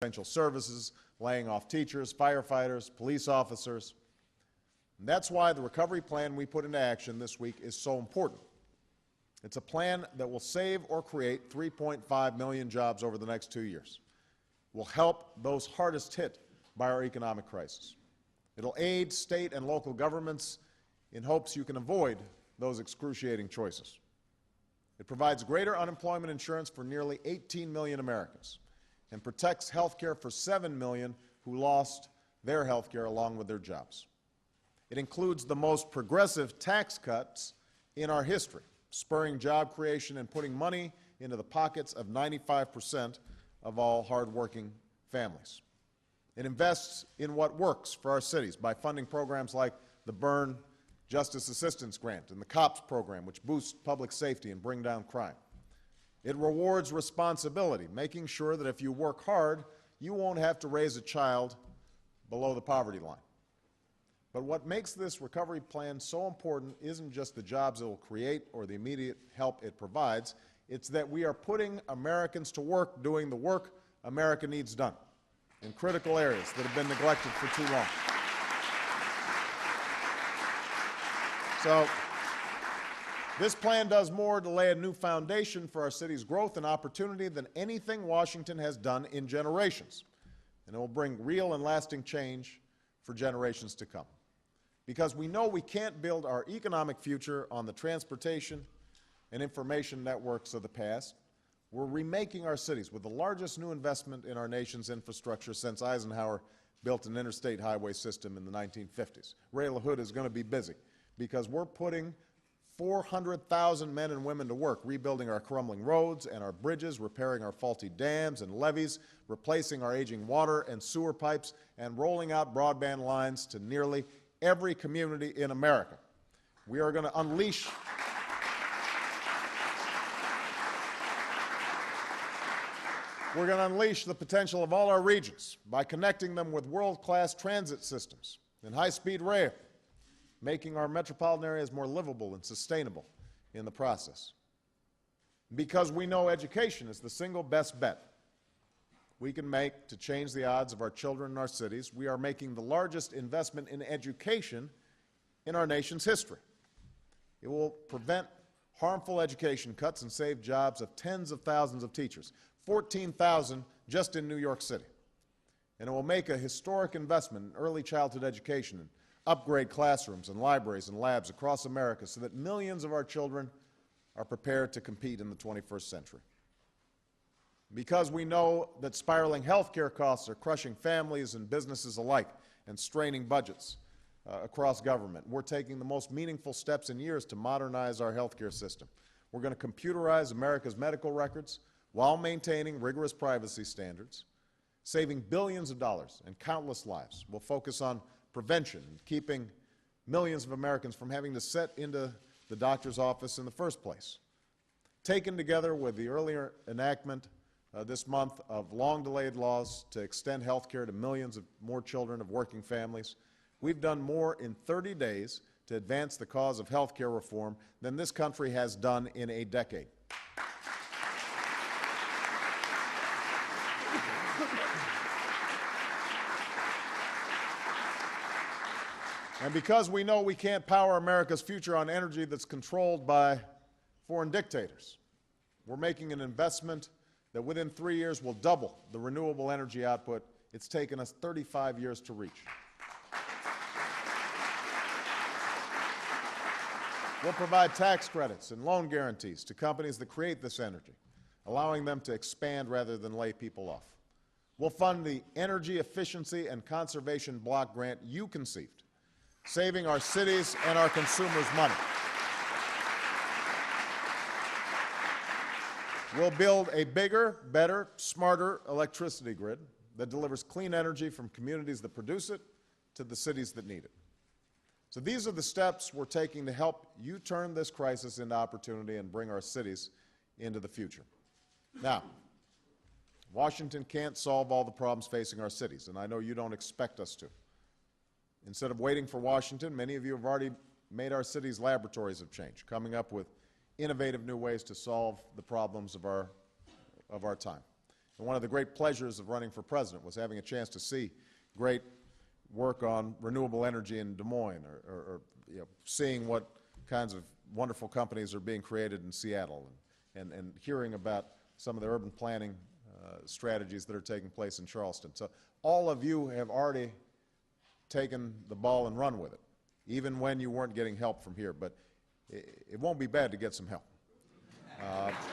essential services, laying off teachers, firefighters, police officers. And that's why the recovery plan we put into action this week is so important. It's a plan that will save or create 3.5 million jobs over the next 2 years. Will help those hardest hit by our economic crisis. It'll aid state and local governments in hopes you can avoid those excruciating choices. It provides greater unemployment insurance for nearly 18 million Americans and protects health care for 7 million who lost their health care along with their jobs. It includes the most progressive tax cuts in our history, spurring job creation and putting money into the pockets of 95% of all hardworking families. It invests in what works for our cities by funding programs like the Byrne Justice Assistance Grant and the COPS program, which boosts public safety and bring down crime. It rewards responsibility, making sure that if you work hard, you won't have to raise a child below the poverty line. But what makes this recovery plan so important isn't just the jobs it will create or the immediate help it provides. It's that we are putting Americans to work doing the work America needs done in critical areas that have been neglected for too long. So, this plan does more to lay a new foundation for our city's growth and opportunity than anything Washington has done in generations. And it will bring real and lasting change for generations to come. Because we know we can't build our economic future on the transportation and information networks of the past. We're remaking our cities with the largest new investment in our nation's infrastructure since Eisenhower built an interstate highway system in the 1950s. Ray LaHood is going to be busy because we're putting 400,000 men and women to work rebuilding our crumbling roads and our bridges, repairing our faulty dams and levees, replacing our aging water and sewer pipes, and rolling out broadband lines to nearly every community in America. We are going to unleash the potential of all our regions by connecting them with world-class transit systems and high-speed rail, making our metropolitan areas more livable and sustainable in the process. Because we know education is the single best bet we can make to change the odds of our children in our cities, we are making the largest investment in education in our nation's history. It will prevent harmful education cuts and save jobs of tens of thousands of teachers, 14,000 just in New York City. And it will make a historic investment in early childhood education and upgrade classrooms and libraries and labs across America so that millions of our children are prepared to compete in the 21st century. Because we know that spiraling health care costs are crushing families and businesses alike and straining budgets across government, we're taking the most meaningful steps in years to modernize our health care system. We're going to computerize America's medical records while maintaining rigorous privacy standards, saving billions of dollars and countless lives. We'll focus on prevention and keeping millions of Americans from having to set into the doctor's office in the first place. Taken together with the earlier enactment this month of long-delayed laws to extend health care to millions of more children of working families, we've done more in 30 days to advance the cause of health care reform than this country has done in a decade. And because we know we can't power America's future on energy that's controlled by foreign dictators, we're making an investment that within 3 years will double the renewable energy output it's taken us 35 years to reach. We'll provide tax credits and loan guarantees to companies that create this energy, allowing them to expand rather than lay people off. We'll fund the Energy Efficiency and Conservation Block Grant you conceived, saving our cities and our consumers money. We'll build a bigger, better, smarter electricity grid that delivers clean energy from communities that produce it to the cities that need it. So these are the steps we're taking to help you turn this crisis into opportunity and bring our cities into the future. Now, Washington can't solve all the problems facing our cities, and I know you don't expect us to. Instead of waiting for Washington, many of you have already made our cities laboratories of change, coming up with innovative new ways to solve the problems of our time. And one of the great pleasures of running for president was having a chance to see great work on renewable energy in Des Moines, or seeing what kinds of wonderful companies are being created in Seattle, and hearing about some of the urban planning strategies that are taking place in Charleston. So all of you have already taken the ball and run with it, even when you weren't getting help from here. But it won't be bad to get some help,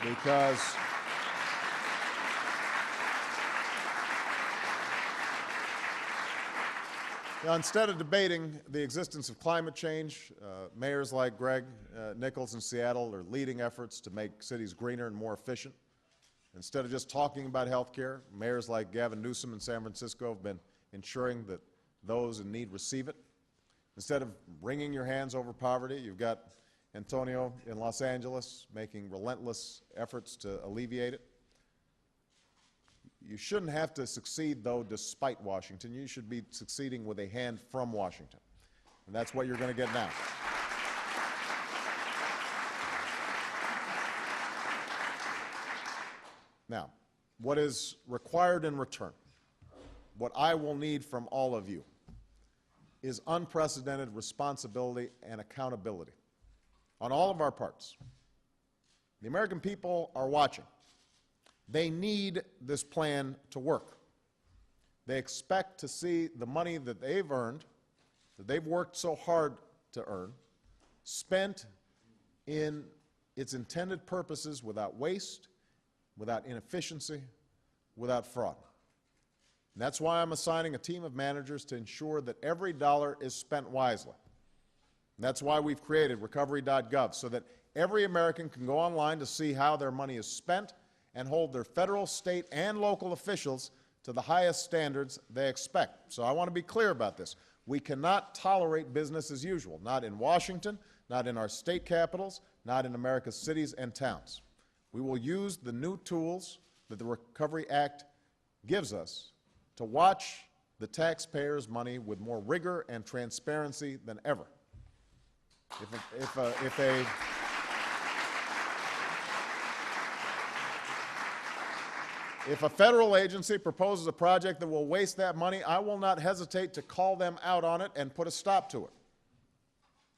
because instead of debating the existence of climate change, mayors like Greg Nickels in Seattle are leading efforts to make cities greener and more efficient. Instead of just talking about health care, mayors like Gavin Newsom in San Francisco have been ensuring that those in need receive it. Instead of wringing your hands over poverty, you've got Antonio in Los Angeles making relentless efforts to alleviate it. You shouldn't have to succeed, though, despite Washington. You should be succeeding with a hand from Washington. And that's what you're going to get now. Now, what is required in return, what I will need from all of you, is unprecedented responsibility and accountability on all of our parts. The American people are watching. They need this plan to work. They expect to see the money that they've earned, that they've worked so hard to earn, spent in its intended purposes without waste, without inefficiency, without fraud. And that's why I'm assigning a team of managers to ensure that every dollar is spent wisely. And that's why we've created recovery.gov, so that every American can go online to see how their money is spent and hold their federal, state, and local officials to the highest standards they expect. So I want to be clear about this. We cannot tolerate business as usual, not in Washington, not in our state capitals, not in America's cities and towns. We will use the new tools that the Recovery Act gives us to watch the taxpayers' money with more rigor and transparency than ever. If a federal agency proposes a project that will waste that money, I will not hesitate to call them out on it and put a stop to it.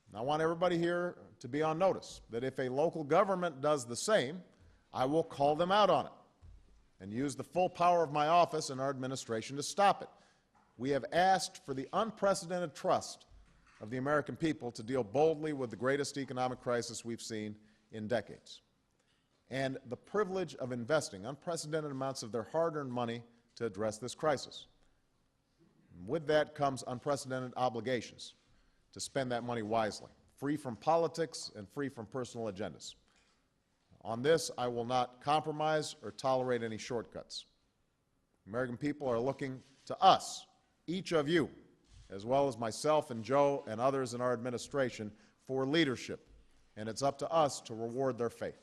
And I want everybody here to be on notice that if a local government does the same, I will call them out on it and use the full power of my office and our administration to stop it. We have asked for the unprecedented trust of the American people to deal boldly with the greatest economic crisis we've seen in decades, and the privilege of investing unprecedented amounts of their hard-earned money to address this crisis. And with that comes unprecedented obligations to spend that money wisely, free from politics and free from personal agendas. On this, I will not compromise or tolerate any shortcuts. American people are looking to us, each of you, as well as myself and Joe and others in our administration, for leadership, and it's up to us to reward their faith.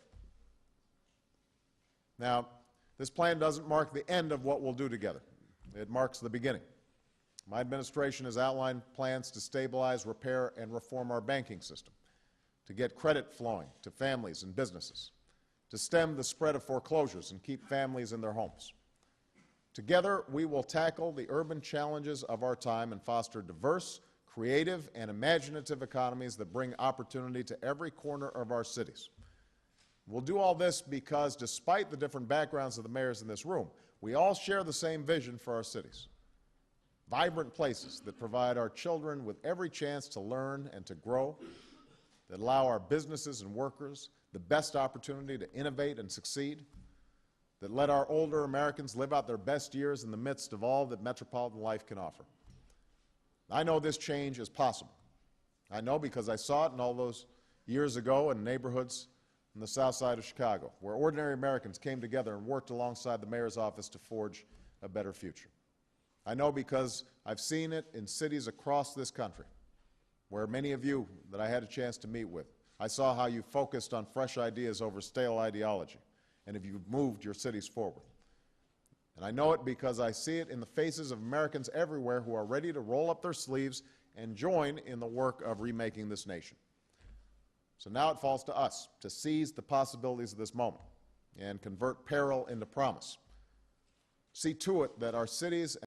Now, this plan doesn't mark the end of what we'll do together. It marks the beginning. My administration has outlined plans to stabilize, repair, and reform our banking system, to get credit flowing to families and businesses, to stem the spread of foreclosures and keep families in their homes. Together, we will tackle the urban challenges of our time and foster diverse, creative, and imaginative economies that bring opportunity to every corner of our cities. We'll do all this because, despite the different backgrounds of the mayors in this room, we all share the same vision for our cities. Vibrant places that provide our children with every chance to learn and to grow, that allow our businesses and workers the best opportunity to innovate and succeed, that let our older Americans live out their best years in the midst of all that metropolitan life can offer. I know this change is possible. I know because I saw it in all those years ago in neighborhoods in the south side of Chicago, where ordinary Americans came together and worked alongside the mayor's office to forge a better future. I know because I've seen it in cities across this country, where many of you that I had a chance to meet with, I saw how you focused on fresh ideas over stale ideology, and if you've moved your cities forward. And I know it because I see it in the faces of Americans everywhere who are ready to roll up their sleeves and join in the work of remaking this nation. So now it falls to us to seize the possibilities of this moment and convert peril into promise. see to it that our cities